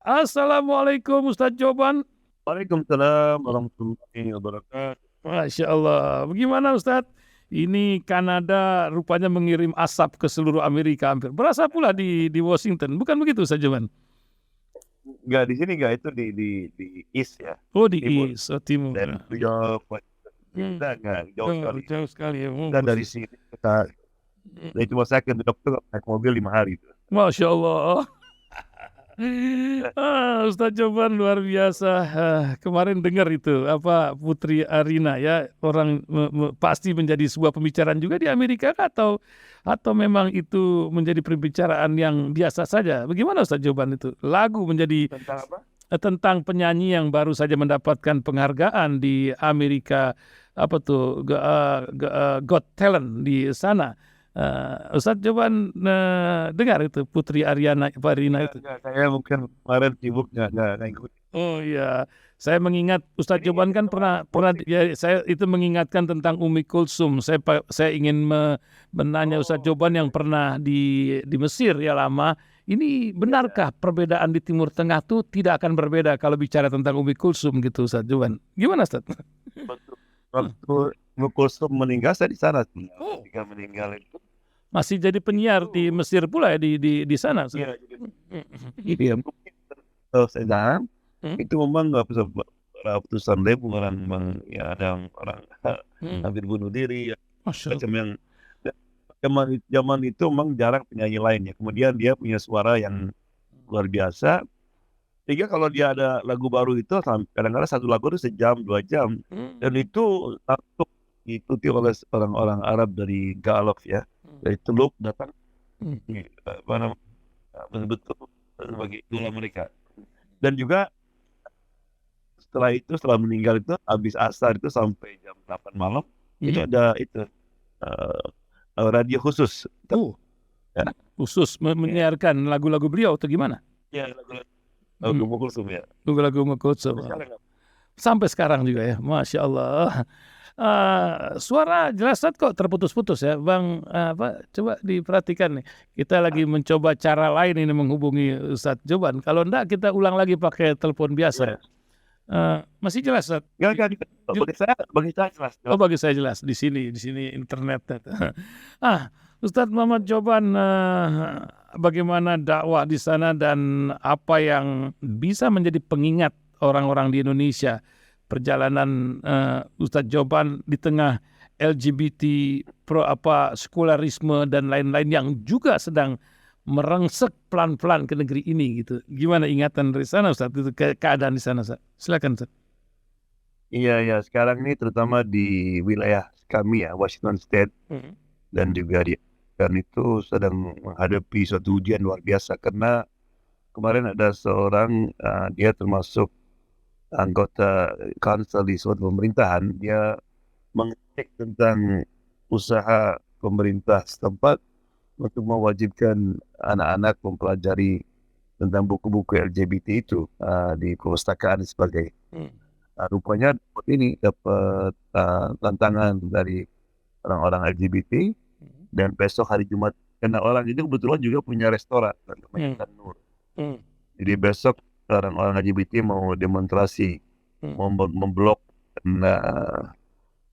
Assalamualaikum Ustadz Joban. Waalaikumsalam warahmatullahi wabarakatuh. Masya Allah. Bagaimana Ustadz? Ini Kanada rupanya mengirim asap ke seluruh Amerika hampir. Berasa pula di Washington. Bukan begitu Ustadz Joban? Enggak di sini, enggak, itu di East ya, Oh di timur. East, timur. Dan New York, kita enggak jauh sekali. Jauh sekali ya. Kita dari sini dari cuma saya ke dokter naik mobil 5 hari itu. Masya Allah. Ustadz Joban luar biasa. Kemarin dengar itu apa Putri Arina ya, orang pasti menjadi sebuah pembicaraan juga di Amerika atau memang itu menjadi pembicaraan yang biasa saja. Bagaimana Ustadz Joban itu? Lagu menjadi Tentang apa? tentang penyanyi yang baru saja mendapatkan penghargaan di Amerika, apa tuh, Got Talent di sana. Ustadz Joban dengar itu Putri Arina itu. Enggak, saya mungkin kemarin sibuk enggak ikut. Oh iya, saya mengingat Ustadz Joban kan pernah ya, saya itu mengingatkan tentang Umi Kulsum. Saya ingin menanya Ustadz Joban yang pernah di Mesir ya lama. Ini benarkah perbedaan di Timur Tengah tuh tidak akan berbeda kalau bicara tentang Umi Kulsum gitu Ustadz Joban? Gimana Ustadz? Waktu Umi Kulsum meninggal saya di sana. Ketika meninggal itu masih jadi penyiar di Mesir pula ya di sana. Iya, jadi mungkin saya itu memang nggak bisa ratusan ribu orang ya ada orang hampir bunuh diri ya, macam yang zaman itu memang jarang penyanyi lain ya. Kemudian dia punya suara yang luar biasa. Sehingga kalau dia ada lagu baru itu kadang-kadang satu lagu itu sejam 2 jam dan itu diikuti oleh orang-orang Arab dari Gulf ya, dari Teluk datang betul-betul sebagai idola mereka. Dan juga setelah meninggal itu habis asar itu sampai jam 8 malam itu ada itu radio khusus. Ya. Khusus menyiarkan lagu-lagu beliau atau gimana? Ya, lagu Umm Kulsum ya. Lagu Umm Kulsum. Sampai sekarang juga ya, Masya Allah. Suara jelas kok terputus-putus ya, Bang. Coba diperhatikan nih. Kita lagi mencoba cara lain ini menghubungi Ustadz Joban. Kalau enggak kita ulang lagi pakai telepon biasa. Masih jelas Ustadz? Bagi saya jelas. Oh, bagi saya jelas. Di sini internet. Ustadz Muhammad Joban, bagaimana dakwah di sana dan apa yang bisa menjadi pengingat orang-orang di Indonesia perjalanan Ustadz Joban di tengah LGBT sekularisme dan lain-lain yang juga sedang merengsek pelan-pelan ke negeri ini gitu. Gimana ingatan dari sana Ustadz itu keadaan di sana Ustadz? Silakan Ustadz. Iya, sekarang ini terutama di wilayah kami ya, Washington State dan juga dan itu sedang menghadapi suatu ujian luar biasa karena kemarin ada seorang dia termasuk anggota kansel di suatu pemerintahan, dia mengecek tentang usaha pemerintah setempat untuk mewajibkan anak-anak mempelajari tentang buku-buku LGBT itu di perpustakaan dan sebagainya. Rupanya dapat tantangan dari orang-orang LGBT dan besok hari Jumat karena orang itu kebetulan juga punya restoran namanya Nur. Jadi besok orang-orang LGBT mau demonstrasi, mau memblok,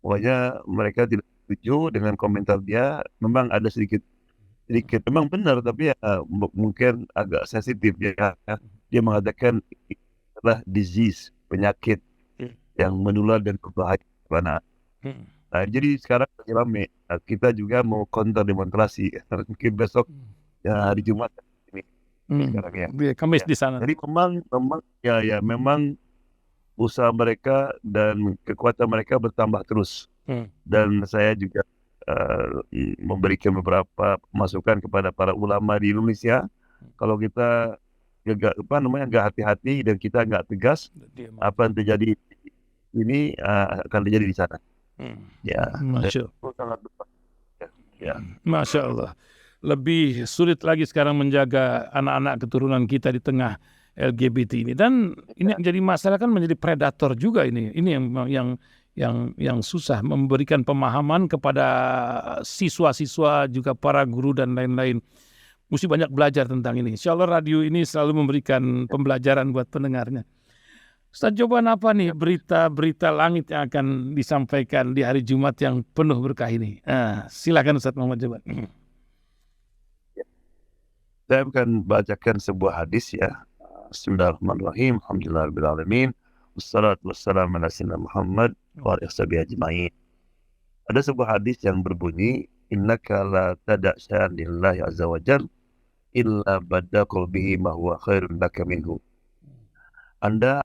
pokoknya mereka tidak setuju dengan komentar dia. Memang ada sedikit memang benar, tapi ya mungkin agak sensitif ya. Dia mengatakan adalah disease, penyakit yang menular dan berbahaya kepada anak. Jadi sekarang rame. Kita juga mau counter demonstrasi. Mungkin besok ya hari Jumat ini. Sekarang ya. Kamis di sana. Jadi memang usaha mereka dan kekuatan mereka bertambah terus. Dan saya juga memberikan beberapa masukan kepada para ulama di Indonesia. Kalau kita nggak hati-hati dan kita nggak tegas, apa yang terjadi ini akan terjadi di sana. Ya, Masya Allah. Lebih sulit lagi sekarang menjaga anak-anak keturunan kita di tengah LGBT ini, dan ini menjadi masalah kan, menjadi predator juga ini yang susah memberikan pemahaman kepada siswa-siswa juga para guru dan lain-lain. mesti banyak belajar tentang ini. Insya Allah radio ini selalu memberikan pembelajaran buat pendengarnya. Ustaz, jawaban apa nih berita-berita langit yang akan disampaikan di hari Jumat yang penuh berkah ini? Silakan Ustaz Muhammad Jaban. Saya akan bacakan sebuah hadis ya. Bismillahirrahmanirrahim. Alhamdulillahirrahmanirrahim. Wassalatu wassalamu ala sayyidina Muhammad wa alihi washabihi ajma'in. Ada sebuah hadis yang berbunyi, innaka la tada' syai'an lillahi azza wa jalla illa badaqul bihi ma huwa khairun laka minhu. Anda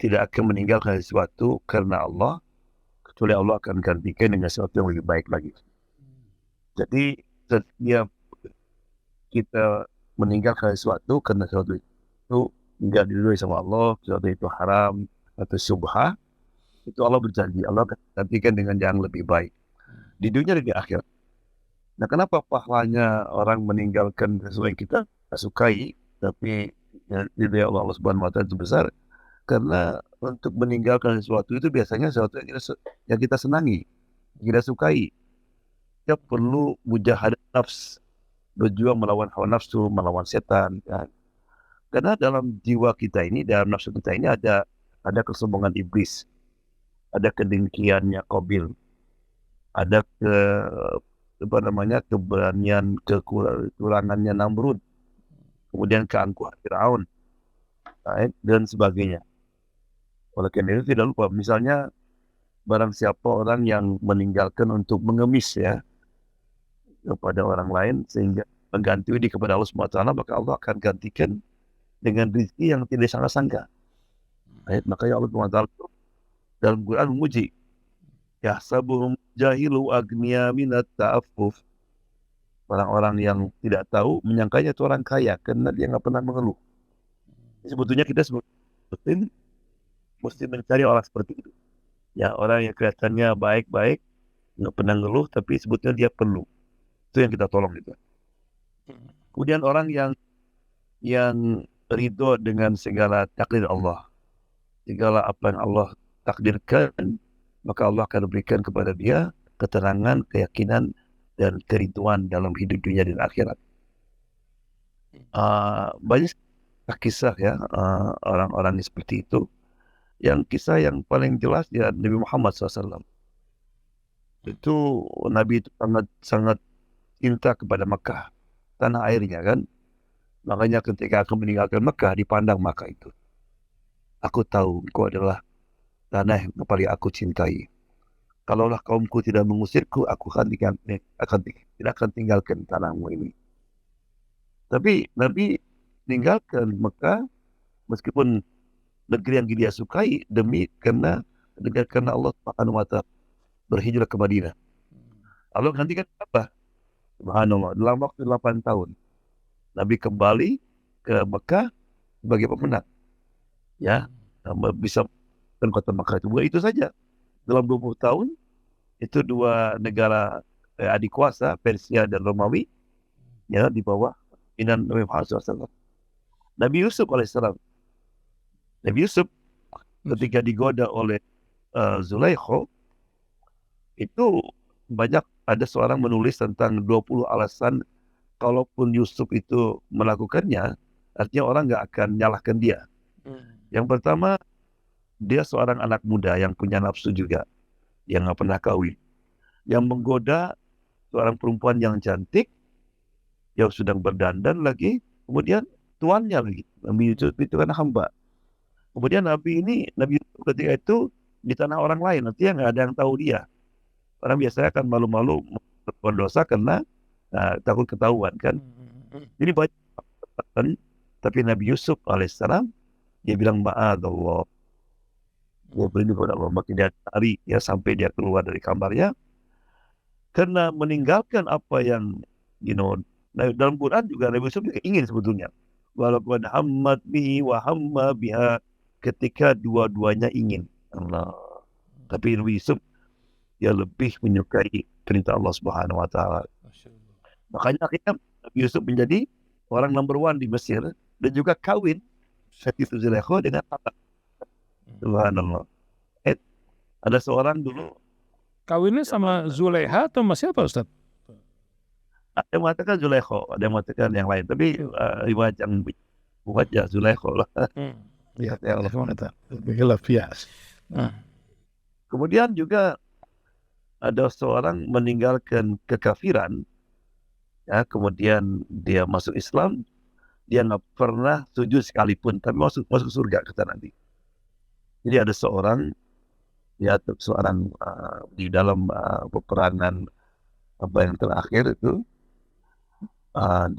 tidak akan meninggalkan sesuatu karena Allah, kecuali Allah akan gantikan dengan sesuatu yang lebih baik lagi. Jadi setiap kita meninggalkan sesuatu karena sesuatu itu enggak diridhoi sama Allah, sesuatu itu haram atau syubhah, itu Allah berjanji Allah akan gantikan dengan yang lebih baik di dunia dan di akhirat. Nah, kenapa pahalanya orang meninggalkan sesuatu yang kita sukai tapi diridhoi Allah Subhanahu wa taala itu besar? Karena untuk meninggalkan sesuatu itu biasanya sesuatu yang kita senangi, yang kita sukai. Kita perlu mujahadah nafs, berjuang melawan hawa nafsu, melawan setan, kan? Karena dalam jiwa kita ini, dalam nafsu kita ini ada kesombongan iblis, ada kedengkiannya Qabil, ada keberanian, kekurangannya Namrud, kemudian keangkuhan Firaun, dan sebagainya. Oleh karena itu tidak lupa, misalnya barang siapa orang yang meninggalkan untuk mengemis ya kepada orang lain sehingga mengganti diri kepada Allah SWT, maka Allah akan gantikan dengan rezeki yang tidak sangka-sangka. Makanya Allah SWT dalam Quran memuji, yahsabuhum jahilu agniya minat ta'affuf. Orang-orang yang tidak tahu menyangkanya itu orang kaya karena dia nggak pernah mengeluh. Sebetulnya kita mesti mencari orang seperti itu. Ya, orang yang kelihatannya baik-baik, nggak pernah ngeluh, tapi sebetulnya dia perlu. Itu yang kita tolong itu. Kemudian orang yang ridho dengan segala takdir Allah, segala apa yang Allah takdirkan, maka Allah akan berikan kepada dia keterangan, keyakinan, dan keriduan dalam hidup dunia dan akhirat. Banyak kisah ya orang-orang seperti itu. Yang kisah yang paling jelas ya Nabi Muhammad SAW. Itu Nabi itu sangat cinta kepada Mekah, tanah airnya kan. Makanya ketika aku meninggalkan Mekah, dipandang Mekah itu, aku tahu engkau adalah tanah yang paling aku cintai. Kalaulah kaumku tidak mengusirku, aku tidak akan tinggalkan tanahmu ini. Tapi Nabi tinggalkan Mekah meskipun negeri yang dia sukai karena Allah Subhanahu wa taala, berhijrah ke Madinah. Allah gantikan apa? Subhanallah, dalam waktu 8 tahun Nabi kembali ke Mekah sebagai pemenang. Ya, bisa dan kota Mekah itu saja. Dalam 20 tahun itu dua negara adik kuasa, Persia dan Romawi, ya, di bawah pimpinan Nabi Muhammad SAW. Nabi Yusuf alaihissalam. Nabi Yusuf ketika digoda oleh Zulaikha, itu banyak ada seorang menulis tentang 20 alasan kalaupun Yusuf itu melakukannya, artinya orang nggak akan nyalahkan dia. Yang pertama, dia seorang anak muda yang punya nafsu juga, yang nggak pernah kawin, yang menggoda seorang perempuan yang cantik, yang sedang berdandan lagi, kemudian tuannya lagi. Nabi Yusuf itu kan hamba. Kemudian Nabi Yusuf ketika itu di tanah orang lain, artinya nggak ada yang tahu dia. Orang biasanya akan malu-malu berbuat dosa karena takut ketahuan kan. Jadi banyak, tapi Nabi Yusuf alaihissalam dia bilang ma'adallah, dia berlindung kepada Allah. Makin dia cari ya sampai dia keluar dari kamarnya, karena meninggalkan apa yang dalam Quran juga Nabi Yusuf juga ingin sebetulnya. Walaupun hammat bihi wa hamma biha, ketika dua-duanya ingin Allah. Tapi Nabi Yusuf dia lebih menyukai perintah Allah Subhanahu wa taala. Makanya akhirnya Nabi Yusuf menjadi orang number one di Mesir dan juga kawin Siti Zulaikha dengan Atta. Subhanallah. Ada seorang dulu kawinnya sama Zulaiha atau masih apa Ustaz? Ada yang mengatakan Zulaikha, ada yang mengatakan yang lain. Tapi riwayat yang kuat ya Zulaikha lah. Ya, Ya Allah. khilaf ya. Kemudian juga ada seorang meninggalkan kekafiran, ya, kemudian dia masuk Islam, dia nggak pernah sujud sekalipun, tapi masuk surga kata Nabi. Jadi ada seorang, ya, seorang di dalam peperangan apa yang terakhir itu,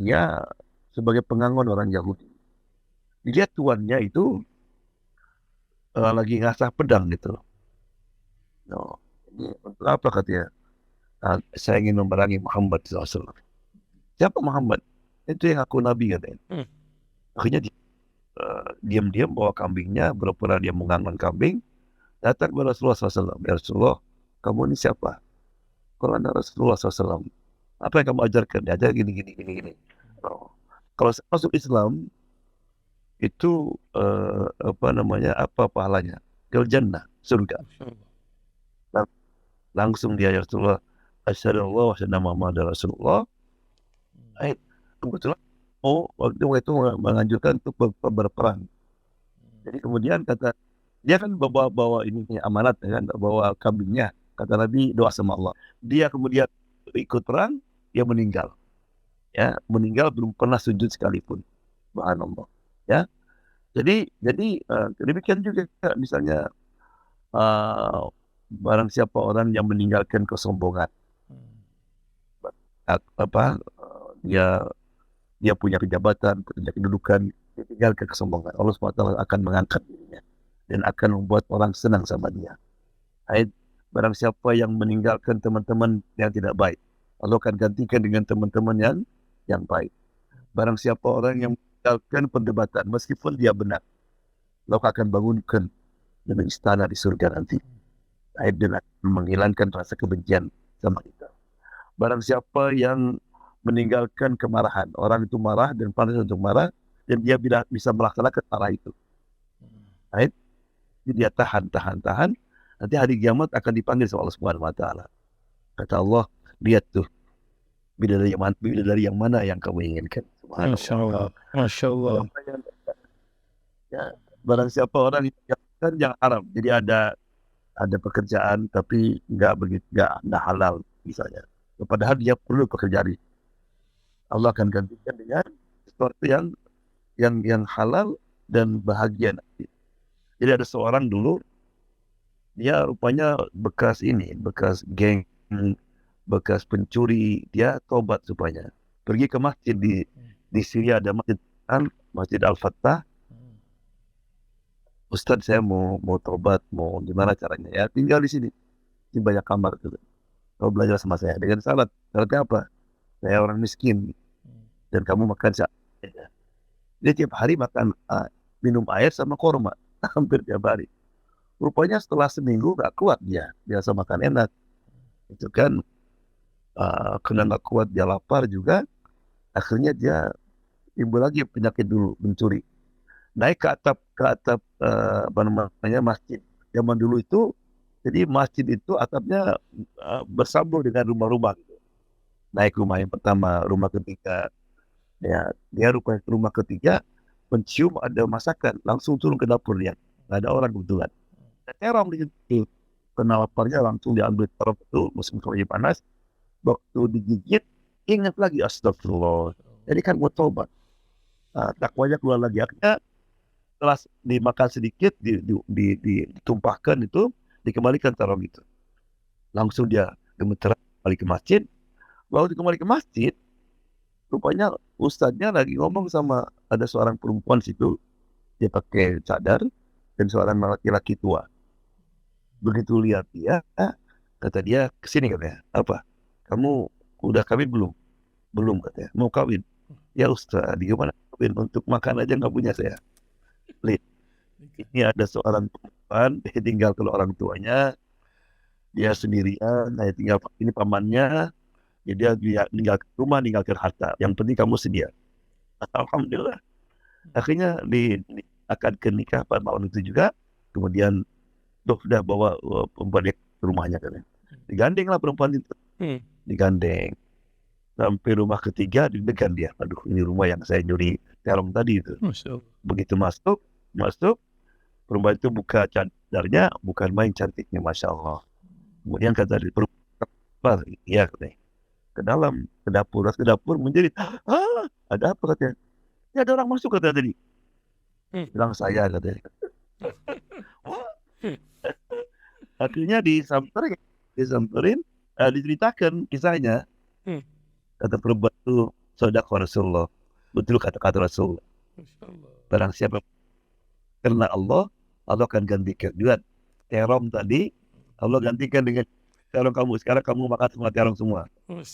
dia sebagai pengangon orang Yahudi. Dilihat tuannya itu lagi ngasah pedang gitu. No, ini untuk apa katanya? Saya ingin memerangi Muhammad SAW. Siapa Muhammad? Itu yang aku Nabi katanya. Akhirnya diam-diam bawa kambingnya, berpura dia mengangon kambing, datang kepada Rasulullah SAW. Ya Rasulullah, kamu ini siapa? Kalau anda Rasulullah SAW, apa yang kamu ajarkan? Dia ajar gini. Oh. Kalau saya masuk Islam, itu apa pahalanya? Ke jannah, surga. Langsung dia ya Rasulullah, asyhadu an la ilaha illallah wa Muhammadar Rasulullah. Kebetulan waktu itu menganjurkan untuk berperang. Jadi kemudian kata dia kan bawa ini amanat, kan, bawa kambingnya. Kata Nabi, doa sama Allah. Dia kemudian ikut perang, dia meninggal. Ya, meninggal belum pernah sujud sekalipun. Subhanallah. Ya. Jadi demikian juga misalnya barang siapa orang yang meninggalkan kesombongan, dia punya kejabatan, punya kedudukan, dia tinggalkan kesombongan. Allah SWT akan mengangkat dirinya dan akan membuat orang senang sama dia. Barang siapa yang meninggalkan teman-teman yang tidak baik, Allah akan gantikan dengan teman-teman yang baik. Barang siapa orang yang meninggalkan perdebatan, meskipun dia benar, Allah akan bangunkan dengan istana di surga nanti. Dan menghilangkan rasa kebencian sama kita. Barang siapa yang meninggalkan kemarahan, orang itu marah dan pantas untuk marah, dan dia bisa melaksanakan marah itu. Dia tahan. Nanti hari kiamat akan dipanggil sama Allah Subhanahu wa taala. Kata Allah, lihat tuh, bidadari yang mana yang kamu inginkan. Masya Allah. Ya, barang siapa orang yang haram, jadi ada pekerjaan tapi nggak halal misalnya. Padahal dia perlu pekerjaan itu. Allah akan gantikan dengan sesuatu yang halal dan bahagia nanti. Jadi ada seorang dulu, dia rupanya bekas geng, bekas pencuri, dia tobat supaya pergi ke masjid di Syria, ada Masjid Al-Fattah. Ustadz, saya mau tobat, mau gimana caranya? Ya tinggal di sini banyak kamar gitu. Kau belajar sama saya dengan syaratnya apa? Saya orang miskin dan kamu makan seadanya. Dia tiap hari makan minum air sama korma hampir tiap hari. Rupanya setelah seminggu gak kuat dia, biasa makan enak. Itu kan kena gak kuat, dia lapar juga. Akhirnya dia timbul lagi penyakit dulu, mencuri. Naik ke atap masjid. Zaman dulu itu, jadi masjid itu atapnya bersambung dengan rumah-rumah. Naik rumah yang pertama, rumah ketiga. Ya, dia rumah ketiga mencium ada masakan, langsung turun ke dapur dia. Nggak ada orang kebetulan. Terong di situ. Kena laparnya langsung diambil terong itu, musim lagi panas. Waktu digigit, ingat lagi astagfirullah. Jadi kan mau tobat. Takwanya keluar lagi. Akhirnya setelah dimakan sedikit, ditumpahkan itu, dikembalikan terong itu. Langsung dia gemeteran kembali ke masjid. Lalu kembali ke masjid, rupanya ustadznya lagi ngomong sama ada seorang perempuan situ. Dia pakai cadar dan seorang laki-laki tua. Begitu lihat dia, kata dia, kesini katanya. Apa? Kamu udah kawin belum? Belum katanya. Mau kawin? Ya Ustaz, gimana kawin? Untuk makan aja nggak punya saya. Lihat, ini ada seorang perempuan, dia tinggal ke orang tuanya, dia sendirian, tinggal ini pamannya, dia tinggal ke rumah, tinggal ke harta. Yang penting kamu sedia. Alhamdulillah. Akhirnya akan ke nikah pada malam itu juga. Kemudian sudah bawa perempuan ke rumahnya kan. Digandeng lah perempuan itu. Digandeng. Sampai rumah ketiga deg-degan dia. Aduh, ini rumah yang saya nyuri terong tadi itu. Masya Allah. Begitu masuk, perempuan itu buka cadarnya, bukan main cantiknya, Masya Allah. Kemudian kata dia, perempuan, iya katanya, ke dalam, ke dapur menjerit, ada apa katanya? Ya ada orang masuk kata tadi. Bilang saya katanya. Wah, akhirnya disamperin, diceritakan kisahnya. Hmm. Kata perempuan itu, sodaqah Rasulullah. Betul kata-kata Rasul. Masya Allah. Barang siapa karena Allah akan gantikan juga terong tadi, Allah gantikan dengan terong kamu. Sekarang kamu makan semua terong semua.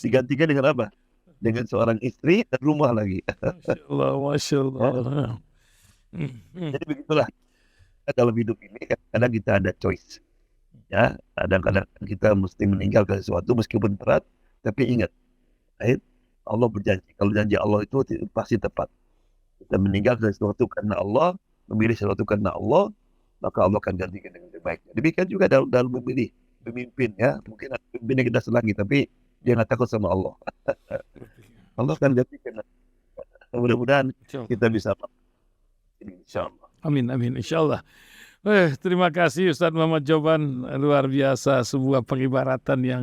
Digantikan dengan apa? Dengan seorang istri dan rumah lagi. Masya Allah, Masya Allah. Jadi begitulah dalam hidup ini kadang kita ada choice. Ya, kadang-kadang kita mesti meninggalkan sesuatu meskipun berat, tapi ingat, Allah berjanji. Kalau janji Allah itu pasti tepat. Kita meninggalkan sesuatu karena Allah, memilih sesuatu karena Allah, maka Allah akan gantikan dengan lebih baik. Demikian juga dalam memilih pemimpin, ya. Mungkin ada pemimpin yang kita selangi, tapi dia nggak takut sama Allah. Allah akan gantikan. Mudah-mudahan kita bisa. Insya Allah. Amin, amin, insya Allah. Terima kasih Ustadz Muhammad Joban, luar biasa, sebuah pengibaratan yang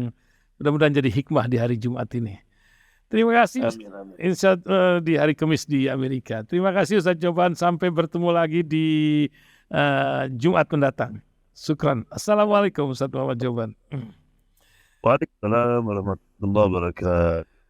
mudah-mudahan jadi hikmah di hari Jumat ini. Terima kasih. Amin, amin. Insya di hari Kamis di Amerika. Terima kasih Ustadz Joban, sampai bertemu lagi di Jumat mendatang. Syukran. Assalamualaikum Ustadz Muhammad Joban. Waalaikumsalam warahmatullahi wabarakatuh.